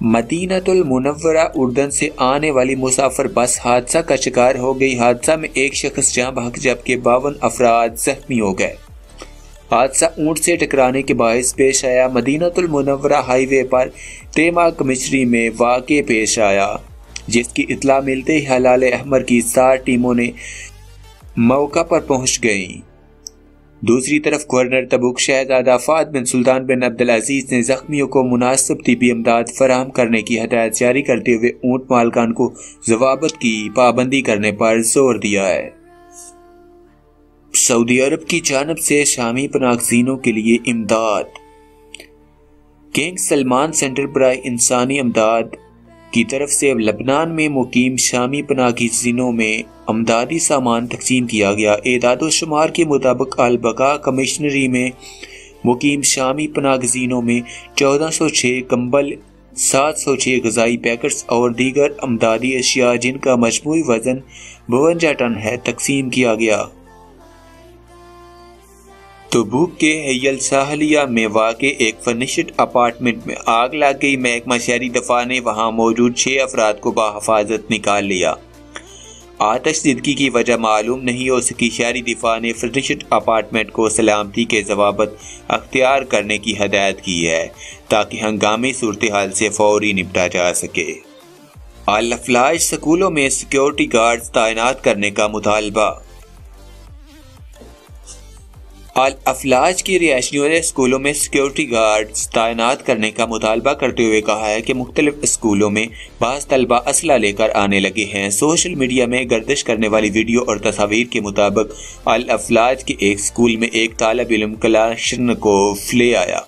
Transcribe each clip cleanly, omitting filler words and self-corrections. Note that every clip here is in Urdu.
مدینۃ المنورہ اردن سے آنے والی مسافر بس حادثہ کا شکار ہو گئی۔ حادثہ میں ایک شخص جاں بحق جبکہ 52 افراد زخمی ہو گئے۔ حادثہ اونٹ سے ٹکرانے کے باعث پیش آیا۔ مدینۃ المنورہ ہائی وے پر تیما کمچری میں واقع پیش آیا، جس کی اطلاع ملتے ہی ہلال احمر کی 60 ٹیموں نے موقع پر پہنچ گئیں۔ دوسری طرف گورنر تبوک شہزادہ فہد بن سلطان بن عبدالعزیز نے زخمیوں کو مناسب طبی امداد فراہم کرنے کی ہدایت جاری کرتے ہوئے اونٹ مالکان کو ضوابط کی پابندی کرنے پر زور دیا ہے۔ سعودی عرب کی جانب سے شامی پناہ گزینوں کے لیے امداد۔ کنگ سلمان سینٹر برائے انسانی امداد کی طرف سے لبنان میں مقیم شامی پناہ گزینوں میں امدادی سامان تقسیم کیا گیا۔ اعداد و شمار کے مطابق البقاء کمشنری میں مقیم شامی پناہ گزینوں میں 1406 کمبل، 706 غذائی پیکٹس اور دیگر امدادی اشیاء جن کا مجموعی وزن 52 ٹن ہے تقسیم کیا گیا۔ تبوک کے حی الساحلیہ میں واقع ایک فرنشڈ اپارٹمنٹ میں آگ لگ گئی۔ محکمہ شہری دفاع نے وہاں موجود 6 افراد کو بحفاظت نکال لیا۔ آتش زدگی کی وجہ معلوم نہیں ہو سکی۔ شہری دفاع نے فرنشڈ اپارٹمنٹ کو سلامتی کے ضوابط اختیار کرنے کی ہدایت کی ہے تاکہ ہنگامی صورتحال سے فوری نپٹا جا سکے۔ الافلاج سکولوں میں سیکیورٹی گارڈز تعینات کرنے کا مطالبہ۔ الافلاج کی رہائشیوں نے اسکولوں میں سیکیورٹی گارڈز تعینات کرنے کا مطالبہ کرتے ہوئے کہا ہے کہ مختلف اسکولوں میں بعض طلبہ اسلحہ لے کر آنے لگے ہیں۔ سوشل میڈیا میں گردش کرنے والی ویڈیو اور تصاویر کے مطابق الافلاج کے ایک اسکول میں ایک طالب علم کلاشنکوف لے آیا،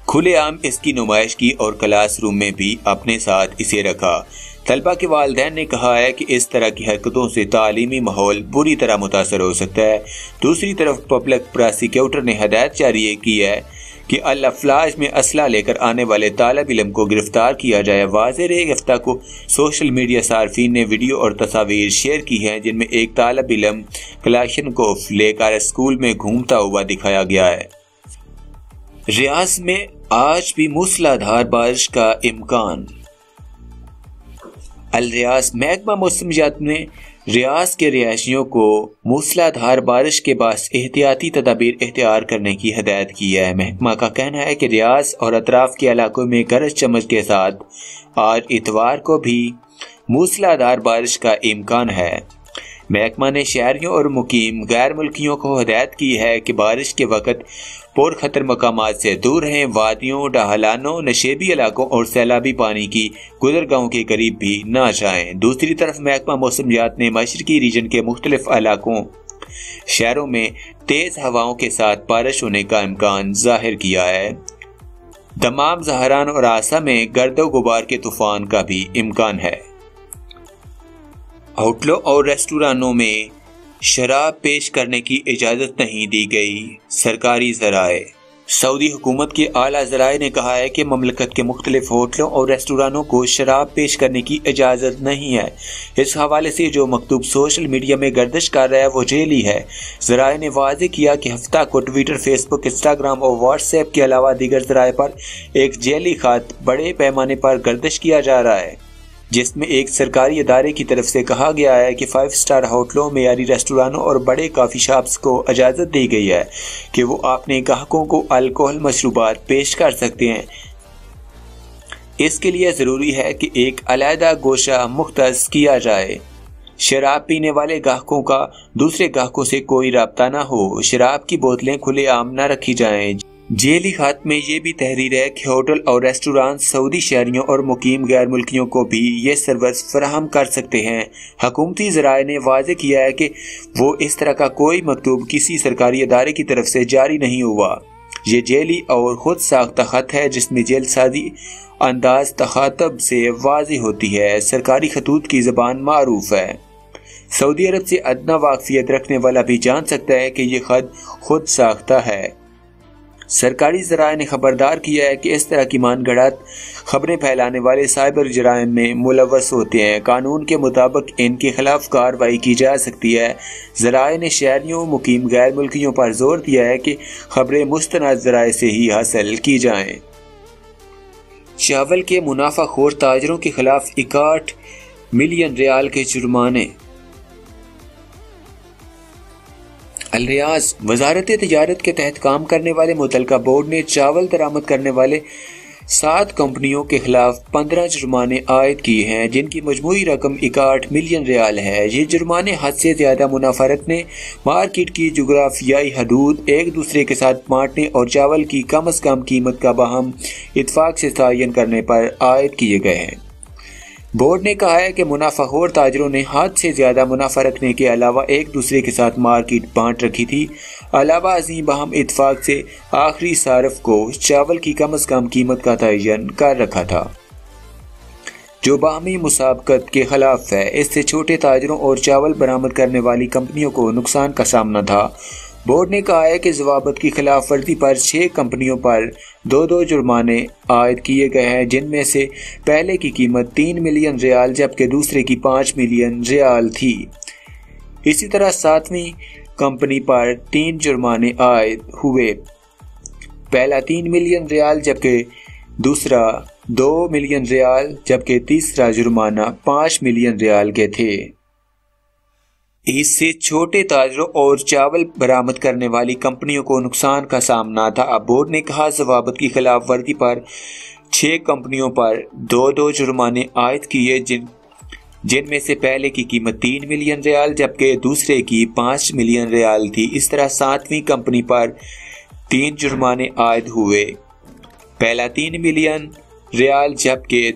کھلے عام اس کی نمائش کی اور کلاس روم میں بھی اپنے ساتھ اسے رکھا۔ طلبہ کے والدین نے کہا ہے کہ اس طرح کی حرکتوں سے تعلیمی ماحول بری طرح متاثر ہو سکتا ہے۔ دوسری طرف پبلک پراسیکیوٹر نے ہدایت جاری کی ہے کہ الافلاج میں اسلحہ لے کر آنے والے طالب علم کو گرفتار کیا جائے۔ واضح رہے ہفتہ کو سوشل میڈیا صارفین نے ویڈیو اور تصاویر شیئر کی ہیں جن میں ایک طالب علم کلاشنکوف لے کر اسکول میں گھومتا ہوا دکھایا گیا ہے۔ ریاض میں آج بھی موسلا دھار بارش کا امکان۔ الریاض محکمہ موسمیات نے ریاض کے رہائشیوں کو موسلا دھار بارش کے باعث احتیاطی تدابیر اختیار کرنے کی ہدایت کی ہے۔ محکمہ کا کہنا ہے کہ ریاض اور اطراف کے علاقوں میں گرج چمک کے ساتھ آج اتوار کو بھی موسلا دھار بارش کا امکان ہے۔ محکمہ نے شہریوں اور مقیم غیر ملکیوں کو ہدایت کی ہے کہ بارش کے وقت پر خطر مقامات سے دور رہیں، وادیوں، ڈھلانوں، نشیبی علاقوں اور سیلابی پانی کی گزرگاہوں کے قریب بھی نہ جائیں۔ دوسری طرف محکمہ موسمیات نے مشرقی ریجن کے مختلف علاقوں، شہروں میں تیز ہواؤں کے ساتھ بارش ہونے کا امکان ظاہر کیا ہے۔ دمام، زہران اور آسا میں گرد و غبار کے طوفان کا بھی امکان ہے۔ ہوٹلوں اور ریسٹورانوں میں شراب پیش کرنے کی اجازت نہیں دی گئی۔ سرکاری ذرائع۔ سعودی حکومت کے اعلیٰ ذرائع نے کہا ہے کہ مملکت کے مختلف ہوٹلوں اور ریسٹورانوں کو شراب پیش کرنے کی اجازت نہیں ہے۔ اس حوالے سے جو مکتوب سوشل میڈیا میں گردش کر رہا ہے وہ جعلی ہے۔ ذرائع نے واضح کیا کہ ہفتہ کو ٹویٹر، فیس بک، انسٹاگرام اور واٹس ایپ کے علاوہ دیگر ذرائع پر ایک جعلی خط بڑے پیمانے پر گردش کیا جا رہا ہے، جس میں ایک سرکاری ادارے کی طرف سے کہا گیا ہے کہ 5 اسٹار ہوٹلوں، معیاری ریسٹورانوں اور بڑے کافی شاپس کو اجازت دی گئی ہے کہ وہ اپنے گاہکوں کو الکوہل مشروبات پیش کر سکتے ہیں۔ اس کے لیے ضروری ہے کہ ایک علیحدہ گوشہ مختص کیا جائے۔ شراب پینے والے گاہکوں کا دوسرے گاہکوں سے کوئی رابطہ نہ ہو۔ شراب کی بوتلیں کھلے عام نہ رکھی جائیں۔ جعلی خط میں یہ بھی تحریر ہے کہ ہوٹل اور ریسٹوران سعودی شہریوں اور مقیم غیر ملکیوں کو بھی یہ سروس فراہم کر سکتے ہیں۔ حکومتی ذرائع نے واضح کیا ہے کہ وہ اس طرح کا کوئی مکتوب کسی سرکاری ادارے کی طرف سے جاری نہیں ہوا۔ یہ جعلی اور خود ساختہ خط ہے جس میں جعل سازی انداز تخاطب سے واضح ہوتی ہے۔ سرکاری خطوط کی زبان معروف ہے۔ سعودی عرب سے ادنیٰ واقفیت رکھنے والا بھی جان سکتا ہے کہ یہ خط خود ساختہ ہے۔ سرکاری ذرائع نے خبردار کیا ہے کہ اس طرح کی مان گھڑت خبریں پھیلانے والے سائبر جرائم میں ملوث ہوتے ہیں۔ قانون کے مطابق ان کے خلاف کارروائی کی جا سکتی ہے۔ ذرائع نے شہریوں، مقیم غیر ملکیوں پر زور دیا ہے کہ خبریں مستند ذرائع سے ہی حاصل کی جائیں۔ چاول کے منافع خور تاجروں کے خلاف 61 ملین ریال کے جرمانے۔ الریاض، وزارت تجارت کے تحت کام کرنے والے متعلقہ بورڈ نے چاول درآمد کرنے والے 7 کمپنیوں کے خلاف 15 جرمانے عائد کیے ہیں، جن کی مجموعی رقم 61 ملین ریال ہے۔ یہ جرمانے حد سے زیادہ منافع رکھنے، مارکیٹ کی جغرافیائی حدود ایک دوسرے کے ساتھ بانٹنے اور چاول کی کم از کم قیمت کا باہم اتفاق سے تعین کرنے پر عائد کیے گئے ہیں۔ بورڈ نے کہا ہے کہ منافع خور تاجروں نے حد سے زیادہ منافع رکھنے کے علاوہ ایک دوسرے کے ساتھ مارکیٹ بانٹ رکھی تھی، علاوہ ازیں باہم اتفاق سے آخری صارف کو چاول کی کم از کم قیمت کا تعین کر رکھا تھا، جو باہمی مسابقت کے خلاف ہے۔ اس سے چھوٹے تاجروں اور چاول برآمد کرنے والی کمپنیوں کو نقصان کا سامنا تھا۔ بورڈ نے کہا ہے کہ ضوابط کی خلاف ورزی پر 6 کمپنیوں پر 2 جرمانے عائد کیے گئے ہیں، جن میں سے پہلے کی قیمت 3 ملین ریال جبکہ دوسرے کی 5 ملین ریال تھی۔ اسی طرح 7ویں کمپنی پر 3 جرمانے عائد ہوئے، پہلا 3 ملین ریال جبکہ دوسرا 2 ملین ریال جبکہ تیسرا جرمانہ 5 ملین ریال کے تھے۔ اس سے چھوٹے تاجروں اور چاول برآمد کرنے والی کمپنیوں کو نقصان کا سامنا تھا۔ اب بورڈ نے کہا ضوابط کی خلاف ورزی پر 6 کمپنیوں پر 2 جرمانے عائد کیے، جن میں سے پہلے کی قیمت 3 ملین ریال جبکہ دوسرے کی 5 ملین ریال تھی۔ اس طرح 7ویں کمپنی پر 3 جرمانے عائد ہوئے، پہلا 3 ملین ریال جبکہ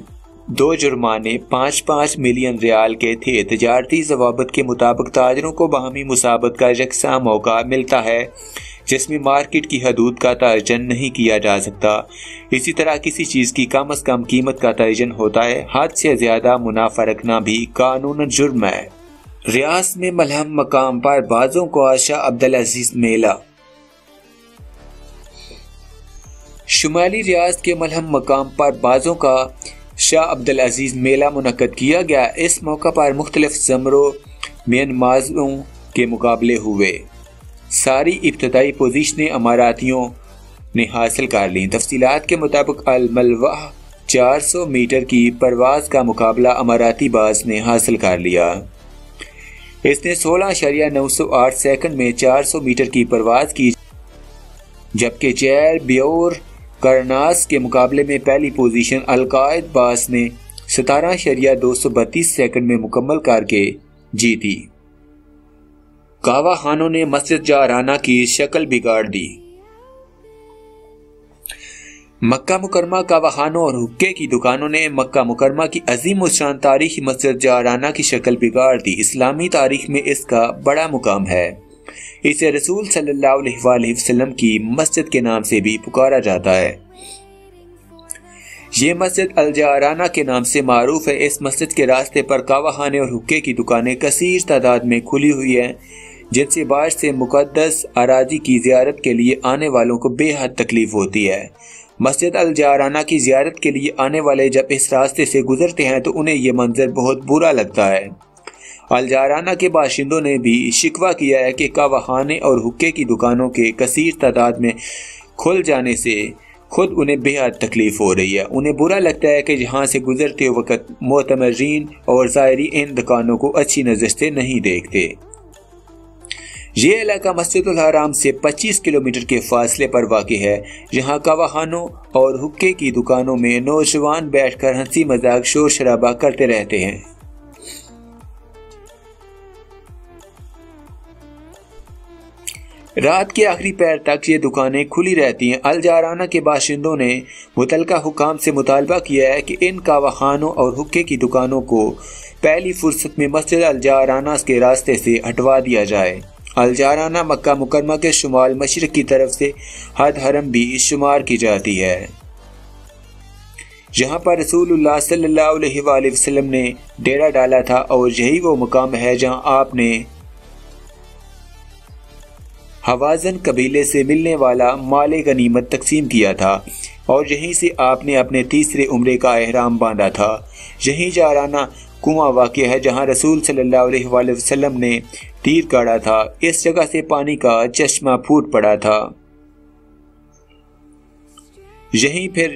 2 جرمانے 5 ملین ریال کے تھے۔ تجارتی ضوابط کے مطابق تاجروں کو باہمی مسابقت کا یکساں موقع ملتا ہے، جس میں مارکیٹ کی حدود کا تعین نہیں کیا جا سکتا۔ اسی طرح کسی چیز کی کم از کم قیمت کا تعین ہوتا ہے۔ حد سے زیادہ منافع رکھنا بھی قانوناً جرم ہے۔ ریاض میں ملہم مقام پر بازوں کا شاہ عبدالعزیز میلہ۔ شمالی ریاض کے ملہم مقام پر بازوں کا شاہ عبدالعزیز میلہ منعقد کیا گیا۔ اس موقع پر مختلف زمروں میں نمازوں کے مقابلے ہوئے۔ ساری ابتدائی پوزیشنیں اماراتیوں نے حاصل کر لیں۔ تفصیلات کے مطابق الملوہ 400 میٹر کی پرواز کا مقابلہ اماراتی باز نے حاصل کر لیا۔ اس نے 16.908 سیکنڈ میں 400 میٹر کی پرواز کی، جبکہ چیل بیور کرناس کے مقابلے میں پہلی پوزیشن القائد باز نے 17.232 سیکنڈ میں مکمل کر کے جیتی۔ کعوہ خانوں نے مسجد جعرانہ کی شکل بگاڑ دی۔ مکہ مکرمہ کعوہ خانوں اور حقے کی دکانوں نے مکہ مکرمہ کی عظیم الشان تاریخی مسجد جعرانہ کی شکل بگاڑ دی۔ اسلامی تاریخ میں اس کا بڑا مقام ہے۔ اسے رسول صلی اللہ علیہ وآلہ وسلم کی مسجد کے نام سے بھی پکارا جاتا ہے۔ یہ مسجد الجعرانہ کے نام سے معروف ہے۔ اس مسجد کے راستے پر کعوہ خانے اور حقے کی دکانیں کثیر تعداد میں کھلی ہوئی ہیں، جن سے باعث سے مقدس اراضی کی زیارت کے لیے آنے والوں کو بے حد تکلیف ہوتی ہے۔ مسجد الجعرانہ کی زیارت کے لیے آنے والے جب اس راستے سے گزرتے ہیں تو انہیں یہ منظر بہت برا لگتا ہے۔ الجعرانہ کے باشندوں نے بھی شکوہ کیا ہے کہ کعوہ خانے اور حقے کی دکانوں کے کثیر تعداد میں کھل جانے سے خود انہیں بے حد تکلیف ہو رہی ہے۔ انہیں برا لگتا ہے کہ جہاں سے گزرتے وقت معتمرین اور زائرین ان دکانوں کو اچھی نظر سے نہیں دیکھتے۔ یہ علاقہ مسجد الحرام سے 25 کلومیٹر کے فاصلے پر واقع ہے، جہاں کعوہ خانوں اور حقے کی دکانوں میں نوجوان بیٹھ کر ہنسی مذاق شور شرابہ کرتے رہتے ہیں۔ رات کے آخری پہر تک یہ دکانیں کھلی رہتی ہیں۔ الجعرانہ کے باشندوں نے متعلقہ حکام سے مطالبہ کیا ہے کہ ان کعوہ خانوں اور حقے کی دکانوں کو پہلی فرصت میں مسجد الجعرانہ کے راستے سے ہٹوا دیا جائے۔ الجعرانہ مکہ مکرمہ کے شمال مشرق کی طرف سے حد حرم بھی شمار کی جاتی ہے، جہاں پر رسول اللہ صلی اللہ علیہ وآلہ وسلم نے ڈیرا ڈالا تھا، اور یہی وہ مقام ہے جہاں آپ نے حوازن قبیلے سے ملنے والا مال غنیمت تقسیم کیا تھا، اور یہیں سے آپ نے اپنے تیسرے عمرے کا احرام باندھا تھا۔ یہیں جعرانہ کنواں واقع ہے جہاں رسول صلی اللہ علیہ وآلہ وسلم نے تیر گاڑا تھا۔ اس جگہ سے پانی کا چشمہ پھوٹ پڑا تھا۔ یہیں پھر